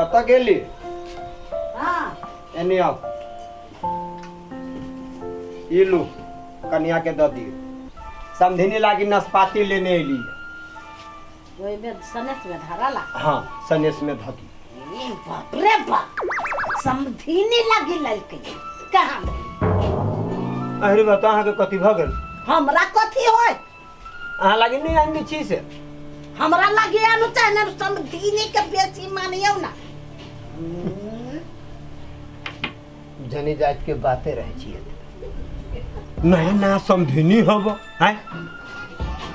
कत गेली हां एनी आओ इलू कन्या के द दियो समधिनी लागी नाशपाती लेने एली ओइ में सनेस में धराला हाँ सनेस में ध दी बाप रे बाप समधिनी लागी ललके कहां अरे बता अहाँ के कथी भ गेल हमरा कथी होय अहाँ लागी नहीं आनी छी से हमरा लागी आनु चाहे समधिनी के बेची मानियो ना जनी जात के बातें रह छी नया नया समधिनी हब हैं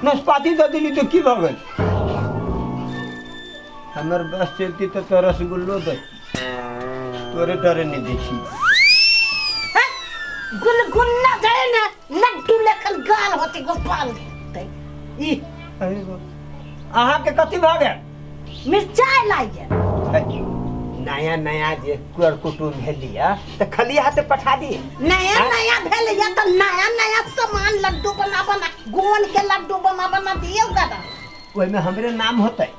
नाशपाती द दिली तो की भ गेल हमर बस चलती तो रसगुल्लो दे तोरे डरे नहीं देखी गुलगुल्ला जाए ना लड्डू लेकर गाल होते गोपाल ई अरे अहाँ के कथी भ गेल मिर्चाई लाइए नया नया जे कुर कुटुम भेलिया तो खली हाथे पठा दिए नया नया भेलिया तो नया नया सामान लड्डू बना गोन के लड्डू बना दियो दादा ओइ में हमरे नाम होतै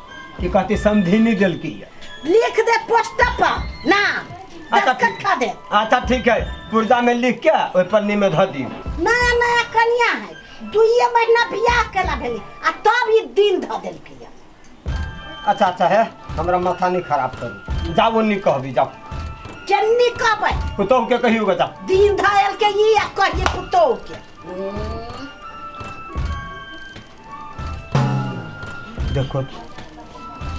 कि कहती समधिनी दिल की लिख दे पोस्टर पर नाम अच्छा दे अच्छा ठीक है पुर्जा में लिख के ओइ पन्नी में ध दियो नया नया कन्या है 2 महीना बियाह केला भेली आ तब ई दिन ध देलकै अच्छा अच्छा है हमरा माथा नहीं खराब करू जाओ नहीं कहबी जाओ चन्नी कहबै पुतोह के कहियो ग जा दिन धायल के ई आ कहिए पुतोह के देखो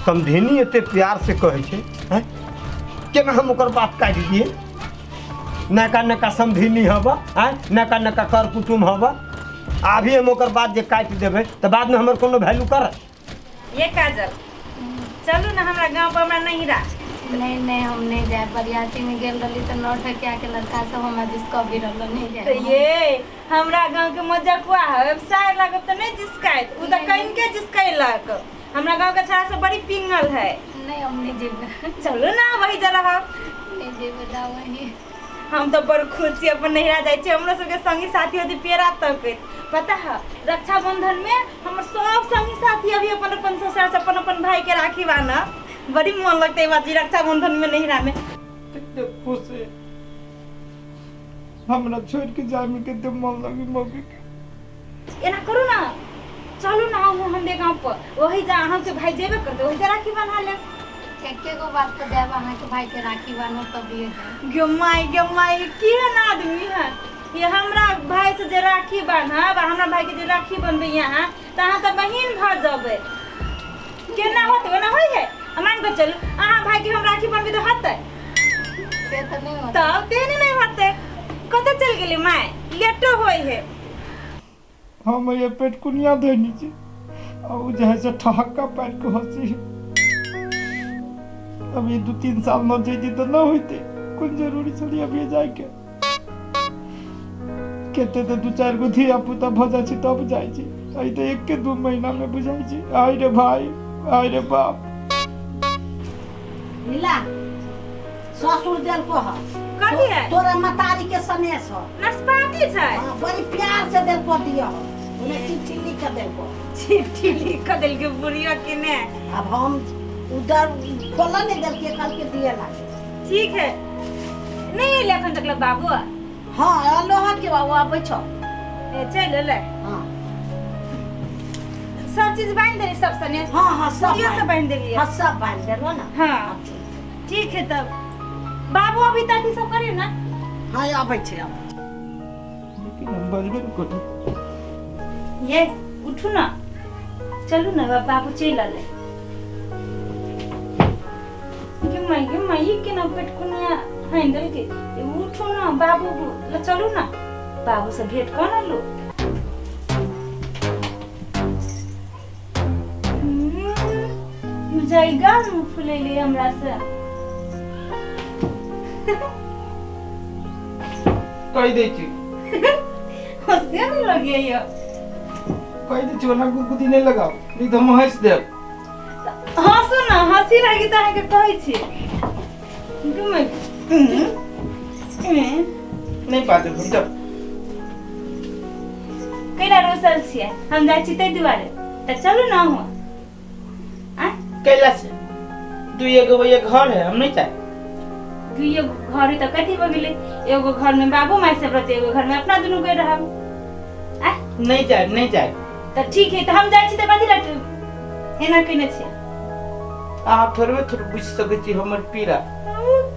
समधिनी एते प्यार से कहे छे हैं केना हम ओकर बात काट दिए नका नका समधिनी हबा हैं नका नका कर कुटुम हबा अभी हम ओकर बात जे काट देबे तो बाद में हमर कोनो वैल्यू कर ये काजल चलू ना हमरा गांव पर हमरा नहीं रहा नहीं हम नहीं जाए बरियाती में गेल रही तो नौटकिया के लड़का सब हमरा जिसको भी रहल नहीं जाए तो ये हमरा गांव के मजाकुआ है शायर लागत तो नहीं जिसकाइत उ त कहीं के जिसकैलक हमरा गांव के छाड़ा से बड़ी पिंगल है नहीं हम नहीं जेबे चलू ना वही जला नहीं जेबे दा वही हम तो बड़ खुशी अपन नहिरा जाय छी हमरो सबके संगी साथी होती पेरा तक पता है रक्षाबंधन में हमर सब संगी साथी अभी अपन अपन ससुर से अपन भाई के राखी बाना बड़ी मन लगते है बाजी रक्षाबंधन में नहिरा में कितने खुश है हमरा छोड़ के जाए में कितने मन लगी मौके के एना करू ना चलू ना हम दे गांव पर वही जा हम के भाई जेबे करते वही जा राखी बना ले एके गो बात पर जाए वहां के भाई के राखी बानो तब ये गमाई की है ना आदमी है ये हमरा भाई से जे राखी बांधब हमरा भाई के जे राखी बनबे यहाँ तहाँ तो बहिन भ जाबे केना होते ना होई है मान के चलू अहाँ भाई के हम राखी बनबे तो हते से तो नहीं होता तब तेने नहीं होते कत चल गेली माय लेटो होई है हम ये पेट कुनिया धनी छी और जैसे ठहक्का पैर को हंसी अभी 2-3 साल न जेती तो न होते कुछ जरूरी छली अभी जाए के केते तो 2-4 गो धिया पुता भजा छी तब जाय छी आई तो 1 के 2 महीना में बुझाई छी आई रे भाई आई रे बाप नीला ससुर दिल को ह कथी है तोरा मतारी के सनेस ह नाशपाती छै हां बड़ी प्यार से दिल को दिया हो उन्हें चिट्ठी लिख के दिल को चिट्ठी लिख के दिल के बुढ़िया के ने अब हम उधर खोला नहीं दिल के कल के दिए लागे ठीक है नहीं ले अखन तक ल बाबू हां लोहा के बाबू आबै छ ए चल ले हां सब चीज बांध दे सब सने हां सब ये सब बांध दे हां सब बांध देलो ना हां ठीक है तब बाबू अभी तक ही सब करे ना हां आबै छ लेकिन हम बजबे न करू ये उठू ना चलू ना बाबू चल ले के माई के ना पेट कुनिया हैंडल के उठो ना बाबू ल चलू ना बाबू से भेंट कर ना लो जाएगा मुंह फुले ले हमरा से कहि दै छी हंसे नहीं लगे ये कहि दै छी ओना गुदगुदी नहीं लगाओ नहीं तो हम हंस देब हंसू ना हंसी लगी तो आके कहै छी नहीं बात है जब कैला रोसल छियै हम जाइ छी तै दुआरे त चलू ना हो कैला से दुइये गो ये घर है, हम नहीं चाहे। दुइये घर त कथी भ गेलै, एगो घर में बाबू माई सब रहते, एगो घर में अपना दुनू के रहब। आ नहीं जाए, नहीं जाए। त ठीक है, त हम जाइ छी त कथी लट एना कइने छी। आप थोड़े बुझ सकै छी हमर पीड़ा।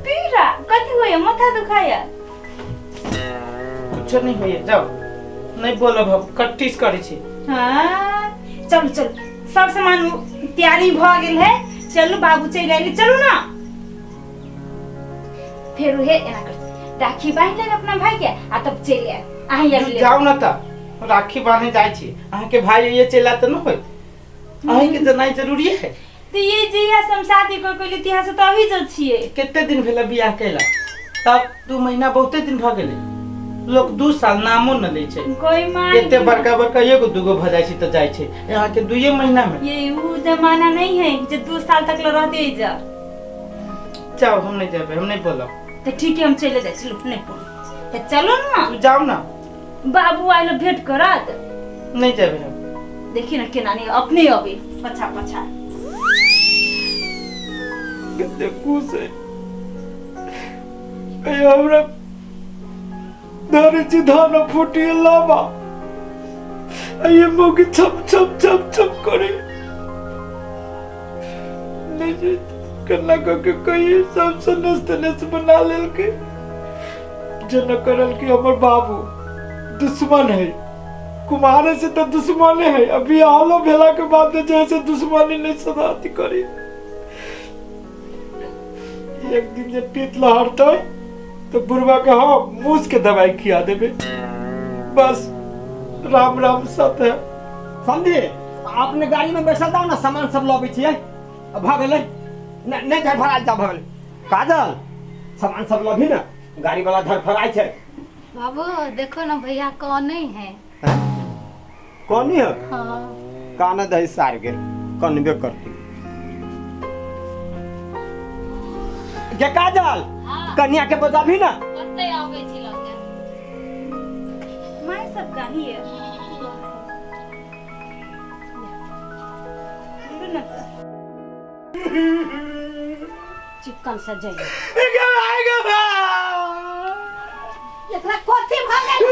पीड़ा कथी होय, माथा दुखाया? कुछ नहीं होइए, जाओ। नहीं बोलब, हम कट्टिस करै छी। हां चल चल, सब सामान तैयारी भ गेल है, चलू बाबू चल आइले, चलू ना। फिर हे एना कर राखी बांध ले अपना भाई के, आ तब चल आए अहाँ या ले जाओ ना त राखी बांधे जाइ छी। अहाँ के भाई ये चला त न होय, अहीं के जनाई जरूरी है। तो ये जहिया हम शादी कर कोइले तिहा से त अभी ज छिए। कितने दिन भेला बियाह कैला? तब 2 महीना बहुते दिन भ गेले। लोग 2 साल नामो न लै छै। कोई मार एते बड़का बड़का एगो दूगो भ जाइ छी त जाइ छै, यहाँ के 2 महीना में। ये वो जमाना नहीं है जो 2 साल तक ल रहते ही जा। जाओ, हम नहीं जाबे, हम नहीं बोलब। तो ठीक है, हम चले जाए, चलो नहीं पड़ तो चलो ना। तू जाओ ना। बाबू आइलो भेंट करत। नहीं जाबे हम। देखी ना केना नहीं अपने अबे पछा पछा देखू से हमरा धरे छी धान फुटी लावा, ये मोगी छप छप छप छप करे नहीं जी कन्ना के कही सब सनस तनस बना लेल के जन करल के हमर बाबू दुश्मन है, कुमारे से तो दुश्मन है। अभी हालो भेला के बाद जैसे दुश्मनी नहीं सदाती करी। एक दिन जब पेट लहरता तो बुढ़वा के हाँ मूस के दवाई खिया देबे, बस राम राम सत है। समझी अपने गाड़ी में बैठल जाओ ना, सामान सब लबे छिए। भगले नहीं धरफराइल जा, भगले काजल सामान सब लभी ना, गाड़ी वाला धरफराइ छै। बाबू देखो ना भैया कौन नहीं है। कौन है? हाँ कान दही सार गेल, कनबे करती के काजल। हाँ। कन्या के बजाबी ना। ओते आवे छी लगे माय सब कही है चिकन से जाइए के एकरा कथी भ गेल?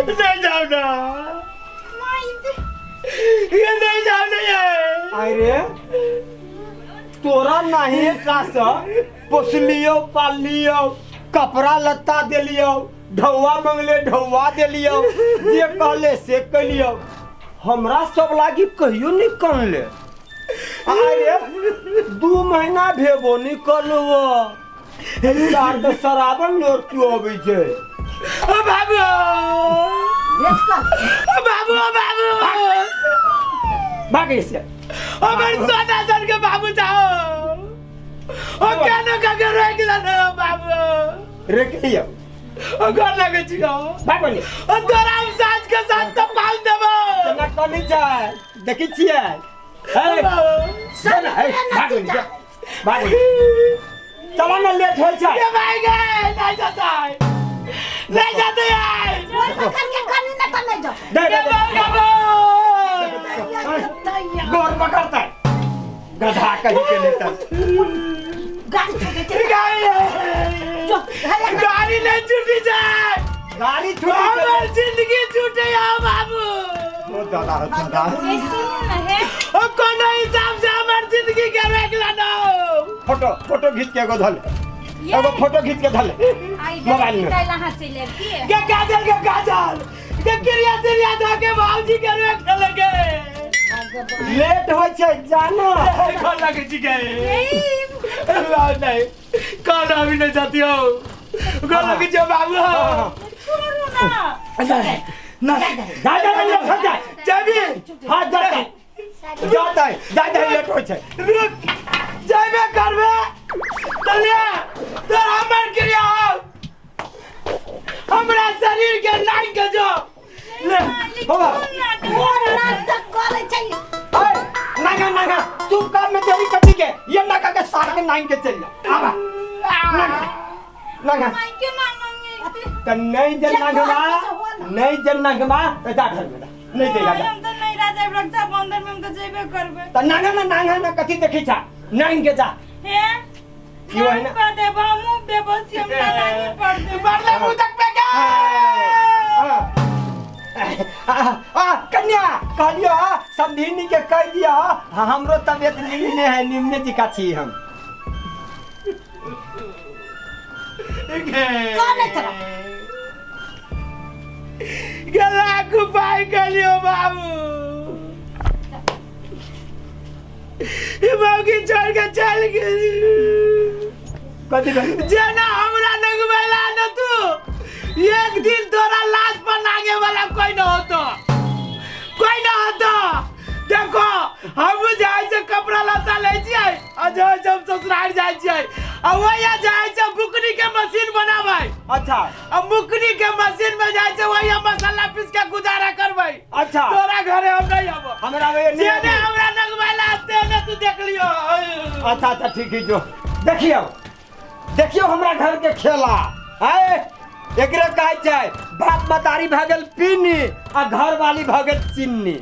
नहीं जाओ ना, ये नहीं जाओ ना ये। अरे तोरा नहीं कास पोसलियो पालियो, कपड़ा लत्ता देलियो, ढौआ मंगले ढौआ देलियो, जे कहले से कलियो। हमरा सब लागी कहियो निकल ले। अरे 2 महीना भेबो निकलबो, सार शराबन लोर क्यों अबै छै? ओ बाबू, लेट कर ओ बाबू, ओ बाबू भागे से हमर सोना सन के बाबू जाओ। ओ केना का के रख लाना बाबू रे के लियो, ओ घर लगे छियो भागो ने। ओ तोरा हम साँझ के साथ तो पाल देबो। केना कनी जाय देखि छियै। ए सब भागो ने, भागो चलो ना, लेट हो छै। ये भाई गए नहीं जाता है, नहीं जाते है। ओइ पकड़ के कनी न तो नहीं जाओ। दे दे बाबू गोर पकड़ता है गधा कहीं के लेता। गाड़ी छूटे छे जो गाड़ी नहीं छूटी जाए, गाड़ी छूटी हमार जिंदगी छूटे या बाबू। ओ दादा दादा सुनो ना है ओ कोनो हिसाब से हमार जिंदगी के रख लाना। फोटो फोटो खींच के एगो धल, एगो फोटो खींच के धल आई मोबाइल में। जाइला हाथ चले की है के काजल के काजल के क्रिया था के बाबूजी के रख लगे। लेट हो छै जानो। घर लगे छी गए नहीं कौन अभी नहीं जाती हो, घर लगे छी बाबू। छोड़ो ना ना जा जा लेट हो जाए जबी हां जाता है जा लेट हो छै। रुक जाबे करबे तलिया तो हमर क्रिया हमरा शरीर के नाइन के जो ले होगा। और नाटक करे छै। ए नागा नागा तू काम में देरी कटी के ये नागा के सार के नाइन के चल जा। आवा नागा नागा माई के ना मंगे त नहीं जन नागवा, नहीं जन नागवा त जा घर में नहीं जाएगा। हम तो नहीं राजा रक्षाबंधन में हम तो जेबे करबे। त नांगा ना कथी देखी छा नांग के जा हे क्यों है ना? कर दे हमू बेबसी हम नहीं पड़ दे। मरले मुंह तक पे कन्या कहलियो समधिनी के कह दिया हमरो तबियत निम्न है निम्न जी का छी हम कौन है तेरा लाख उपाय करियो बाबू मौगी छोड़ के चल गई कथी जना हमरा नगवेला न तू एक दिन तोरा लाश पर नागे वाला कोई न होतो देखो हम जाय से कपड़ा लता ले छियै आ जो जब ससुराल जाय छियै आ वहिया जाय से बुकनी के मशीन बनाबै अच्छा आ मुकनी के मशीन में जाय से वहिया मसाला पीस के गुजारा करबै अच्छा तोरा घरे हम नहीं आबो हमरा वे जेने हमरा नगवेला तेने तू देख लियो अच्छा ठीक है जो देखियो हमरा घर के खेला है एकरे कहै छै बाप मतारी भऽ गेल पीनी आ घर वाली भऽ गेल चिन्नी